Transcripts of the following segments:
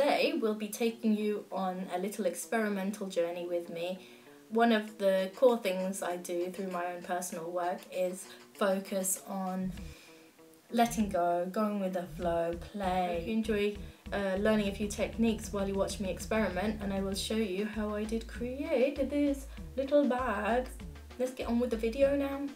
today we'll be taking you on a little experimental journey with me. One of the core things I do through my own personal work is focus on letting go, going with the flow, play. If you enjoy learning a few techniques while you watch me experiment, and I will show you how I did create this little bag. Let's get on with the video now.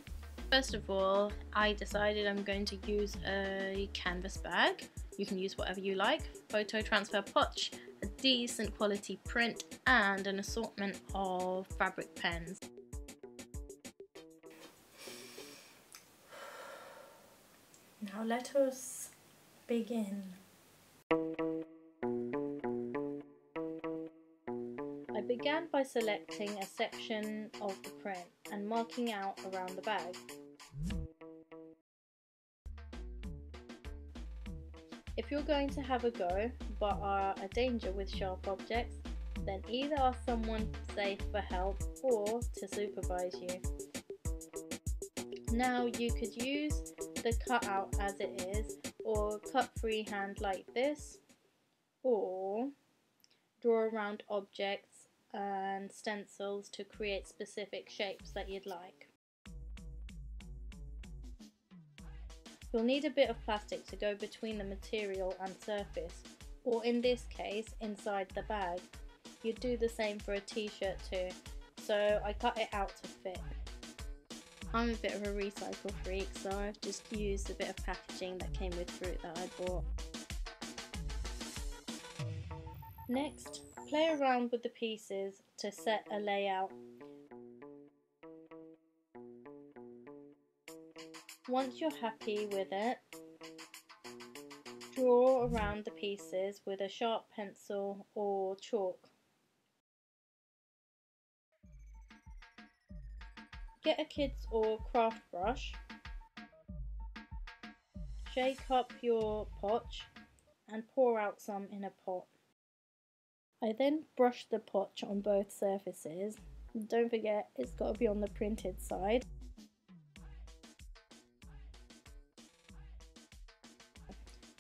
First of all, I decided I'm going to use a canvas bag. You can use whatever you like. Photo transfer pouch, a decent quality print, and an assortment of fabric pens. Now let us begin. I began by selecting a section of the print and marking out around the bag. If you're going to have a go but are a danger with sharp objects, then either ask someone safe for help or to supervise you. Now you could use the cutout as it is, or cut freehand like this, or draw around objects and stencils to create specific shapes that you'd like. You'll need a bit of plastic to go between the material and surface, or in this case inside the bag. You'd do the same for a t-shirt too, so I cut it out to fit. I'm a bit of a recycle freak, so I've just used a bit of packaging that came with fruit that I bought. Next, play around with the pieces to set a layout. Once you're happy with it, draw around the pieces with a sharp pencil or chalk. Get a kid's or craft brush, shake up your potch and pour out some in a pot. I then brush the potch on both surfaces. Don't forget, it's got to be on the printed side.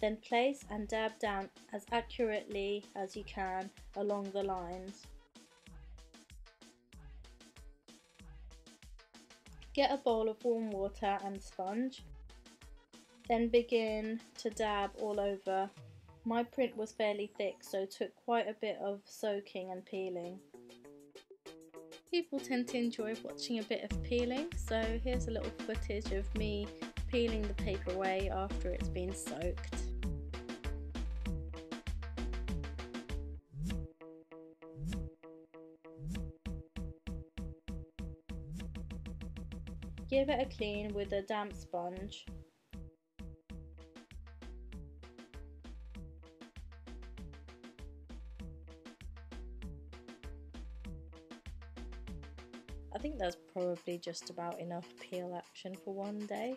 Then place and dab down as accurately as you can along the lines. Get a bowl of warm water and sponge. Then begin to dab all over. My print was fairly thick, so it took quite a bit of soaking and peeling. People tend to enjoy watching a bit of peeling, so here's a little footage of me peeling the paper away after it's been soaked. Give it a clean with a damp sponge. I think that's probably just about enough peel action for one day.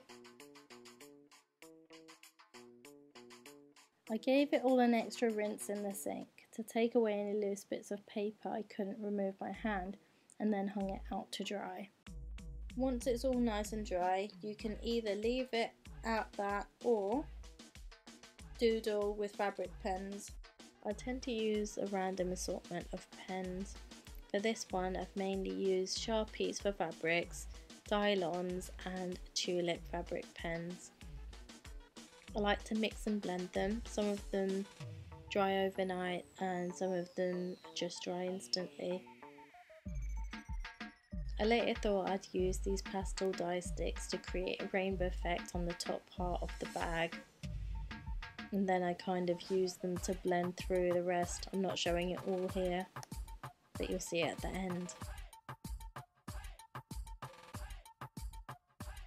I gave it all an extra rinse in the sink to take away any loose bits of paper I couldn't remove by hand, and then hung it out to dry. Once it's all nice and dry, you can either leave it at that or doodle with fabric pens. I tend to use a random assortment of pens. For this one, I've mainly used Sharpies for fabrics, Dylons and Tulip fabric pens. I like to mix and blend them. Some of them dry overnight and some of them just dry instantly. I later thought I'd use these pastel dye sticks to create a rainbow effect on the top part of the bag, and then I kind of used them to blend through the rest. I'm not showing it all here, but you'll see it at the end.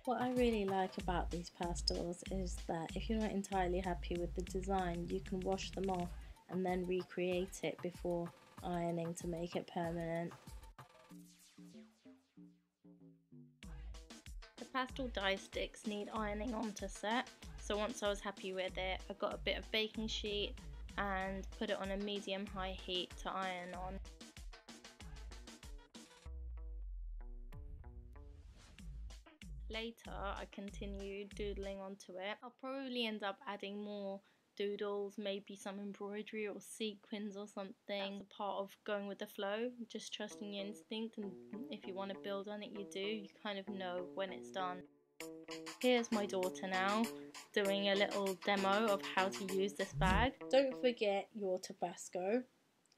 What I really like about these pastels is that if you're not entirely happy with the design, you can wash them off and then recreate it before ironing to make it permanent. The pastel dye sticks need ironing on to set, so once I was happy with it, I got a bit of baking sheet and put it on a medium-high heat to iron on. Later I continued doodling onto it. I'll probably end up adding more doodles, maybe some embroidery or sequins or something. That's a part of going with the flow, just trusting your instinct, and if you want to build on it, you do. You kind of know when it's done. Here's my daughter now, doing a little demo of how to use this bag. Don't forget your Tabasco.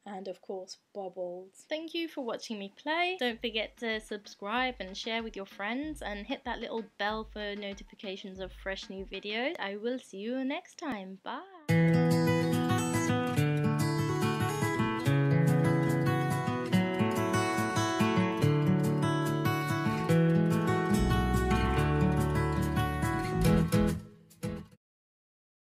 And of course, bubbles. Thank you for watching me play. Don't forget to subscribe and share with your friends, and hit that little bell for notifications of fresh new videos. I will see you next time. Bye!